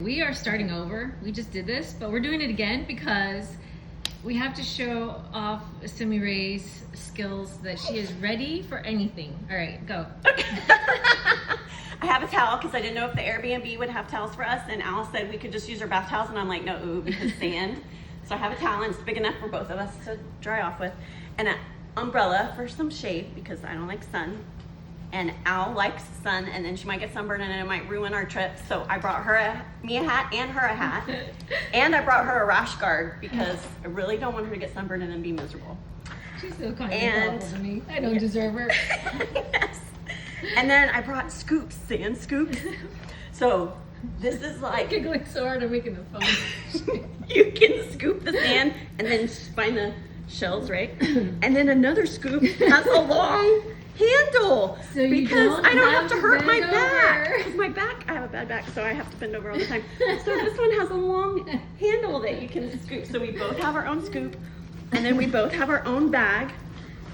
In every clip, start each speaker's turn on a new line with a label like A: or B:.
A: we are starting over. We just did this, but we're doing it again because we have to show off Symmie Ray's skills that she is ready for anything. All right, go.
B: I have a towel because I didn't know if the Airbnb would have towels for us, and Alice said we could just use our bath towels, and I'm like, no, ooh, because sand. So I have a towel, and it's big enough for both of us to dry off with, and an umbrella for some shade because I don't like sun. And Al likes sun, and then she might get sunburned and it might ruin our trip. So I brought me a hat and her a hat. And I brought her a rash guard because I really don't want her to get sunburned and then be miserable.
A: She's so kind and thoughtful to me. I don't deserve her.
B: Yes. And then I brought scoops, sand scoops. So this is like...
A: I'm giggling so hard I'm making the phone.
B: You can scoop the sand and then find the shells, right? And then another scoop has a long handle,
A: so
B: because I don't have to hurt my back. Because my back, I have a bad back, so I have to bend over all the time. So this one has a long handle that you can scoop. So we both have our own scoop, and then we both have our own bag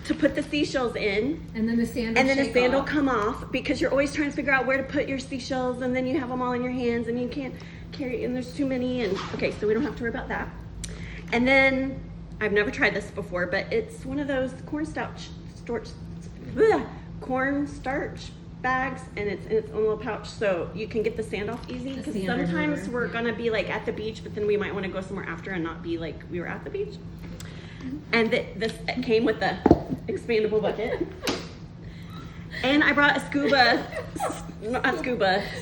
B: to put the seashells in.
A: And then the sand
B: will come off, because you're always trying to figure out where to put your seashells, and then you have them all in your hands, and you can't carry, and there's too many, and okay, so we don't have to worry about that. And then, I've never tried this before, but it's one of those cornstarch bags, and it's in its own little pouch, so you can get the sand off easy, because sometimes we're gonna be like at the beach, but then we might want to go somewhere after and not be like we were at the beach. And this came with the expandable bucket, and I brought a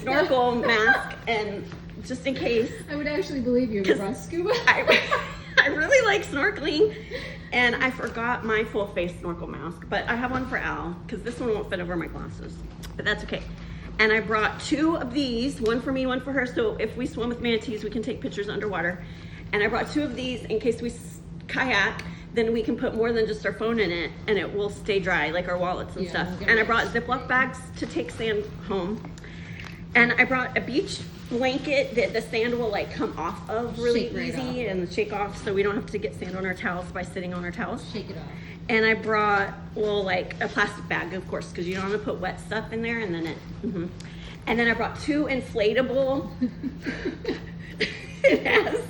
B: snorkel mask, and just in case.
A: I would actually believe you brought scuba.
B: I really like snorkeling, and I forgot my full face snorkel mask, but I have one for Al because this one won't fit over my glasses, but that's okay. And I brought 2 of these, one for me, one for her, so if we swim with manatees, we can take pictures underwater. And I brought 2 of these in case we kayak, then we can put more than just our phone in it, and it will stay dry, like our wallets and stuff. And I brought Ziploc bags to take sand home. And I brought a beach blanket that the sand will like come off of really easy and shake off, so we don't have to get sand on our towels by sitting on our towels.
A: Shake it off.
B: And I brought, well, like a plastic bag, of course, because you don't want to put wet stuff in there, and then and then I brought 2 inflatable. It has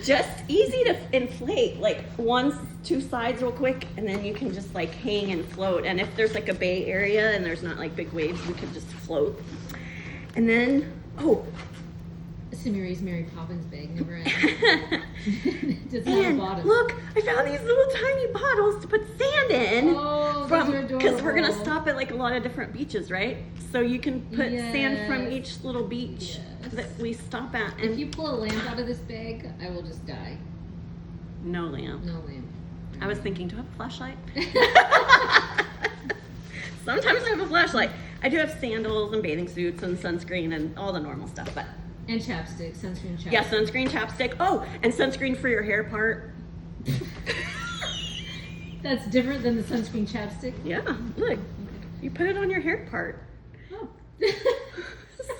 B: just easy to inflate, like 2 sides real quick, and then you can just like hang and float. And if there's like a bay area and there's not like big waves, we can just float. And then,
A: Symmie Ray's Mary Poppins bag, never ends.
B: And look, I found these little tiny bottles to put sand in.
A: Oh, because
B: we're gonna stop at like a lot of different beaches, right? So you can put sand from each little beach that we stop at. And
A: if you pull a lamp out of this bag, I will just die.
B: No lamp.
A: No lamp.
B: I was thinking, do I have a flashlight? Sometimes I have a flashlight. I do have sandals and bathing suits and sunscreen and all the normal stuff, but.
A: And chapstick, sunscreen chapstick.
B: Yeah, sunscreen, chapstick. Oh, and sunscreen for your hair part.
A: That's different than the sunscreen chapstick?
B: Yeah, look. You put it on your hair part.
A: Oh.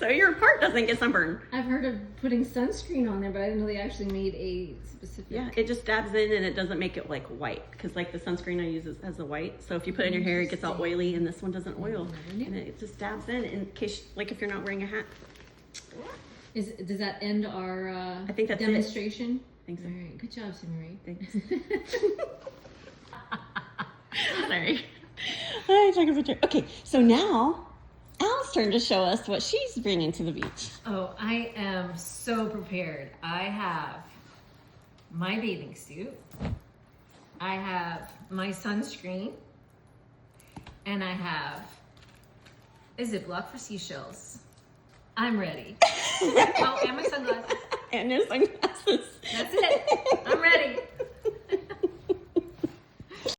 B: So your part doesn't get sunburned.
A: I've heard of putting sunscreen on there, but I didn't know they actually made a specific.
B: Yeah, it just dabs in and it doesn't make it like white, because like the sunscreen I use has a white. So if you put it in your hair, it gets all oily, and this one doesn't oil, and it just dabs in case, like if you're not wearing a hat.
A: Does that end our
B: I think that's
A: demonstration?
B: I think so.
A: All right, good job, Symmie Ray.
B: Thanks. Sorry. I took a picture. Okay, so now Al's turn to show us what she's bringing to the beach.
A: Oh, I am so prepared. I have my bathing suit. I have my sunscreen. And I have a Ziploc for seashells. I'm ready. Oh, and my sunglasses.
B: And your sunglasses.
A: That's it. I'm ready.